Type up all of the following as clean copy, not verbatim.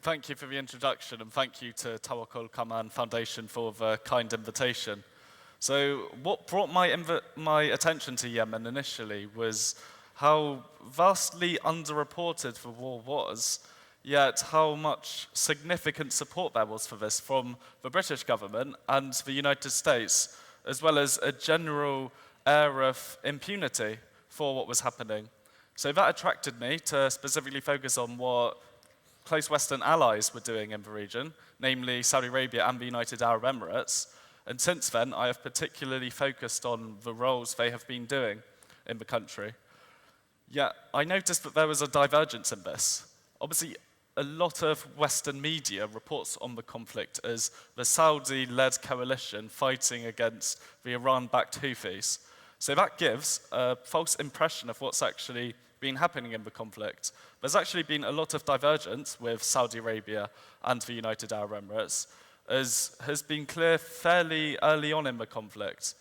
Thank you for the introduction, and thank you to Tawakkol Karman Foundation for the kind invitation. So what brought my attention to Yemen initially was how vastly underreported the war was, yet how much significant support there was for this from the British government and the United States, as well as a general air of impunity for what was happening. So that attracted me to specifically focus on what close Western allies were doing in the region, namely Saudi Arabia and the United Arab Emirates. And since then, I have particularly focused on the roles they have been doing in the country. Yet, I noticed that there was a divergence in this. Obviously, a lot of Western media reports on the conflict as the Saudi-led coalition fighting against the Iran-backed Houthis. So that gives a false impression of what's actually been happening in the conflict. There's actually been a lot of divergence with Saudi Arabia and the United Arab Emirates, as has been clear fairly early on in the conflict.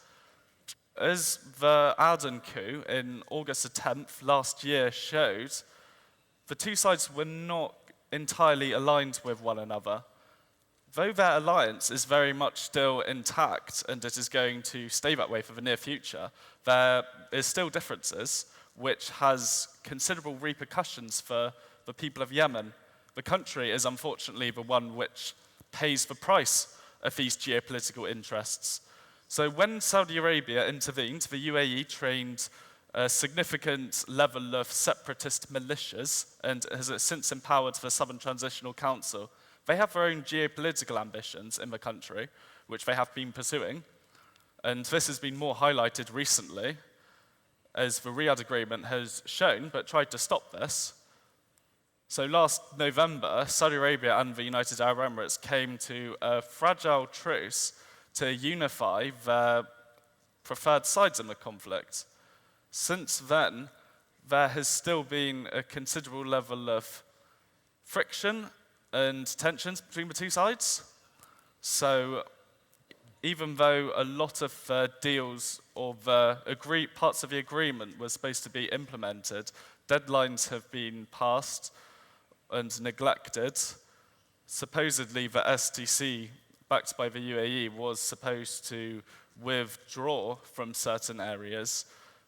As the Aden coup in August the 10th last year showed, the two sides were not entirely aligned with one another. Though their alliance is very much still intact and it is going to stay that way for the near future, there is still differences, which has considerable repercussions for the people of Yemen. The country is unfortunately the one which pays the price of these geopolitical interests. So when Saudi Arabia intervened, the UAE trained a significant level of separatist militias and has since empowered the Southern Transitional Council. They have their own geopolitical ambitions in the country, which they have been pursuing. And this has been more highlighted recently, as the Riyadh agreement has shown, but tried to stop this. So last November, Saudi Arabia and the United Arab Emirates came to a fragile truce to unify their preferred sides in the conflict. Since then, there has still been a considerable level of friction and tensions between the two sides. So even though a lot of the deals or the parts of the agreement were supposed to be implemented, deadlines have been passed and neglected. Supposedly, the STC, backed by the UAE, was supposed to withdraw from certain areas.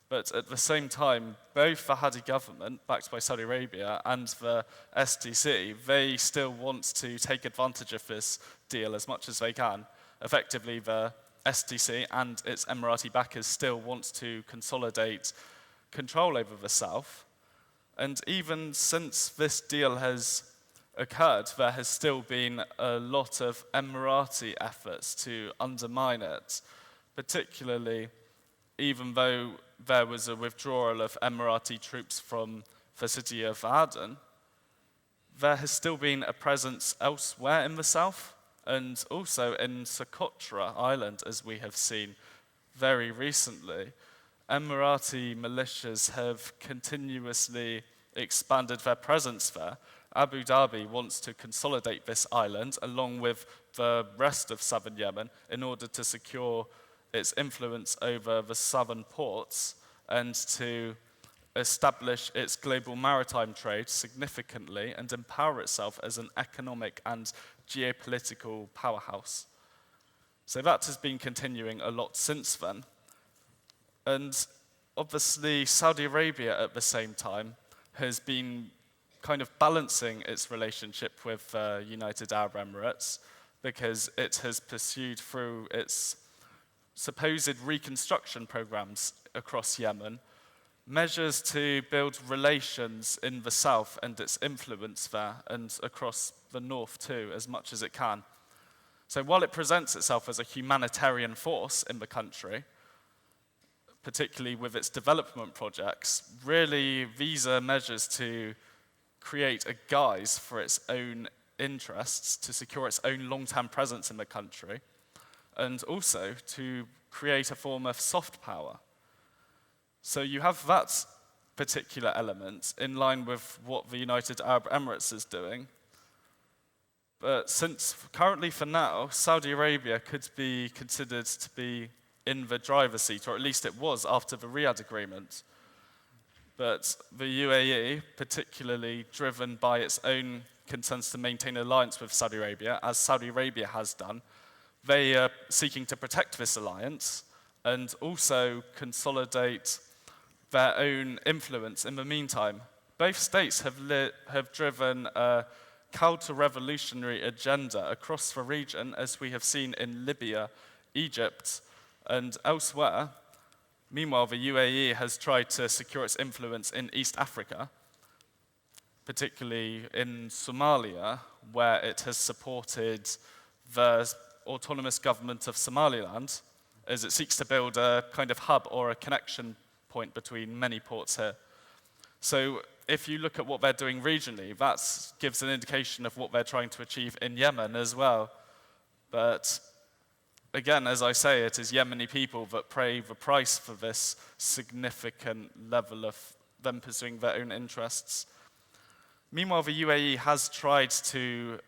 But at the same time, both the Hadi government, backed by Saudi Arabia, and the STC, they still want to take advantage of this deal as much as they can. Effectively, the STC and its Emirati backers still want to consolidate control over the south. And even since this deal has occurred, there has still been a lot of Emirati efforts to undermine it, particularly even though there was a withdrawal of Emirati troops from the city of Aden, there has still been a presence elsewhere in the south, and also in Socotra Island, as we have seen very recently. Emirati militias have continuously expanded their presence there. Abu Dhabi wants to consolidate this island along with the rest of southern Yemen in order to secure its influence over the southern ports and to establish its global maritime trade significantly and empower itself as an economic and geopolitical powerhouse. So that has been continuing a lot since then. And obviously, Saudi Arabia at the same time has been kind of balancing its relationship with United Arab Emirates because it has pursued through its supposed reconstruction programs across Yemen measures to build relations in the south and its influence there and across the north too, as much as it can. So while it presents itself as a humanitarian force in the country, particularly with its development projects, really these are measures to create a guise for its own interests, to secure its own long-term presence in the country, and also to create a form of soft power. So you have that particular element in line with what the United Arab Emirates is doing. But since currently for now, Saudi Arabia could be considered to be in the driver's seat, or at least it was after the Riyadh agreement. But the UAE, particularly driven by its own contends to maintain an alliance with Saudi Arabia, as Saudi Arabia has done. They are seeking to protect this alliance and also consolidate their own influence in the meantime. Both states have driven a counter-revolutionary agenda across the region, as we have seen in Libya, Egypt, and elsewhere. Meanwhile, the UAE has tried to secure its influence in East Africa, particularly in Somalia, where it has supported the autonomous government of Somaliland as it seeks to build a kind of hub or a connection point between many ports here. So if you look at what they're doing regionally, that gives an indication of what they're trying to achieve in Yemen as well. But again, as I say, it is Yemeni people that pay the price for this significant level of them pursuing their own interests. Meanwhile, the UAE has tried to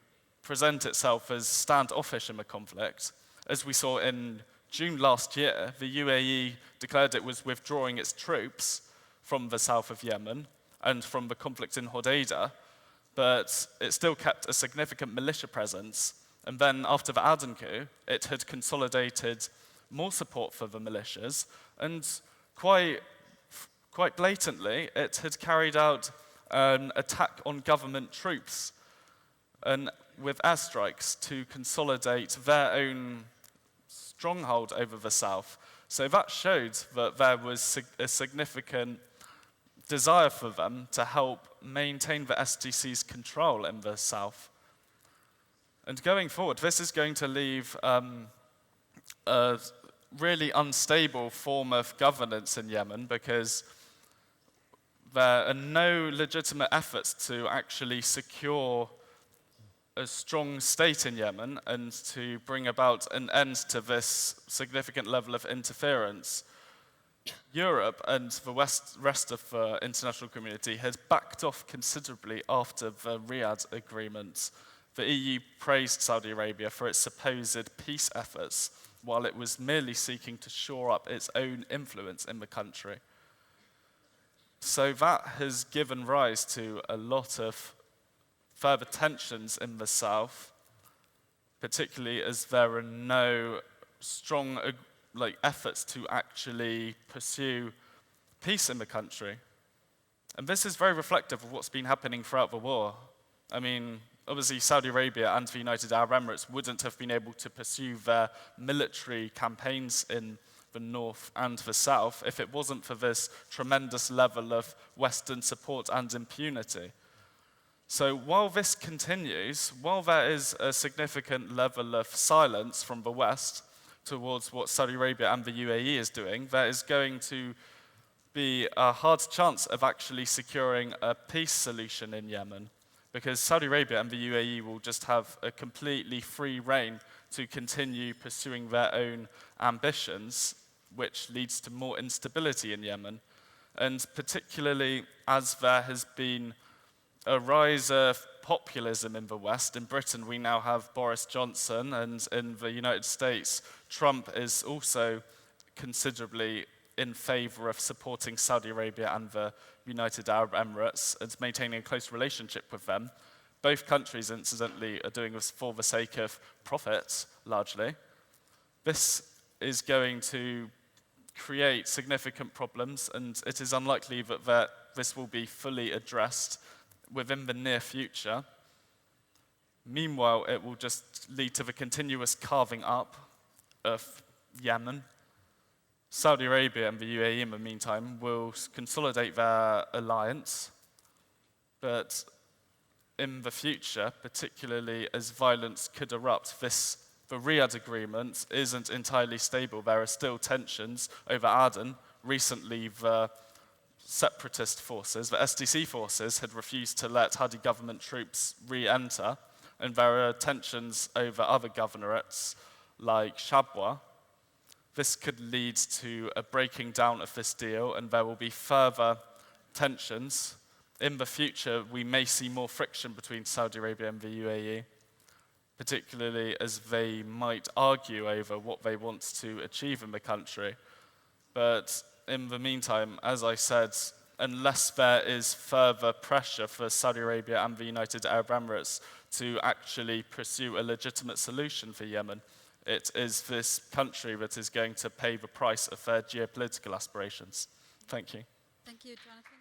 present itself as standoffish in the conflict. As we saw in June last year, the UAE declared it was withdrawing its troops from the south of Yemen and from the conflict in Hodeidah, but it still kept a significant militia presence. And then after the Aden coup, it had consolidated more support for the militias, and quite blatantly, it had carried out an attack on government troops and with airstrikes to consolidate their own stronghold over the south. So that showed that there was a significant desire for them to help maintain the SDC's control in the south. And going forward, this is going to leave a really unstable form of governance in Yemen, because there are no legitimate efforts to actually secure a strong state in Yemen and to bring about an end to this significant level of interference. Europe and the rest of the international community has backed off considerably after the Riyadh agreement. The EU praised Saudi Arabia for its supposed peace efforts, while it was merely seeking to shore up its own influence in the country. So that has given rise to a lot of further tensions in the south, particularly as there are no strong efforts to actually pursue peace in the country. And this is very reflective of what's been happening throughout the war. I mean, obviously Saudi Arabia and the United Arab Emirates wouldn't have been able to pursue their military campaigns in the north and the south if it wasn't for this tremendous level of Western support and impunity. So while this continues, while there is a significant level of silence from the West towards what Saudi Arabia and the UAE is doing, there is going to be a hard chance of actually securing a peace solution in Yemen, because Saudi Arabia and the UAE will just have a completely free rein to continue pursuing their own ambitions, which leads to more instability in Yemen. And particularly as there has been a rise of populism in the West. In Britain, we now have Boris Johnson, and in the United States, Trump is also considerably in favor of supporting Saudi Arabia and the United Arab Emirates and maintaining a close relationship with them. Both countries, incidentally, are doing this for the sake of profit, largely. This is going to create significant problems, and it is unlikely that this will be fully addressed within the near future. Meanwhile, it will just lead to the continuous carving up of Yemen. Saudi Arabia and the UAE, in the meantime, will consolidate their alliance, but in the future, particularly as violence could erupt, the Riyadh agreement isn't entirely stable. There are still tensions over Aden. Recently, the separatist forces, the SDC forces, had refused to let Hadi government troops re-enter, and there are tensions over other governorates like Shabwa. This could lead to a breaking down of this deal, and there will be further tensions. In the future, we may see more friction between Saudi Arabia and the UAE, particularly as they might argue over what they want to achieve in the country. But in the meantime, as I said, unless there is further pressure for Saudi Arabia and the United Arab Emirates to actually pursue a legitimate solution for Yemen, it is this country that is going to pay the price of their geopolitical aspirations. Thank you. Thank you, Jonathan.